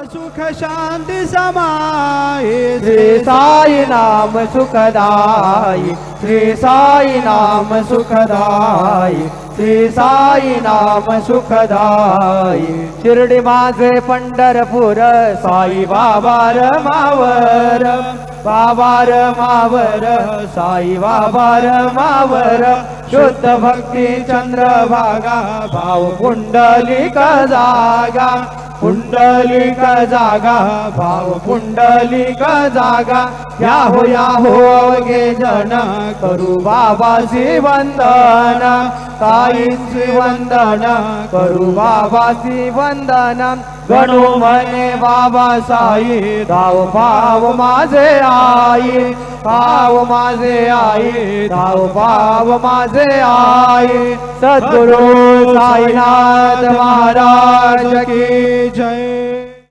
सुख शांती समाये श्री साई नाम सुखदाई श्री साई नाम सुखदाई श्री साई नाम सुखदाई शिर्डी माझे पंढरपूर साई बाबा मावर बाबा मावर साई बाबा मावर शुद्ध भक्ती चंद्रभागा भाव पुंडलिक जागा पुंडलिक जागा भाव पुंडलिक जागा याहो अवघे जन करू बाबाची वंदन ताईंची वंदन करू बाबाची वंदन गणू म्हणे बाबा साई धाव पाव माझे आई पाव माझे आई धाव पाव माझे आई सद्गुरु साईनाथ महाराज की जय।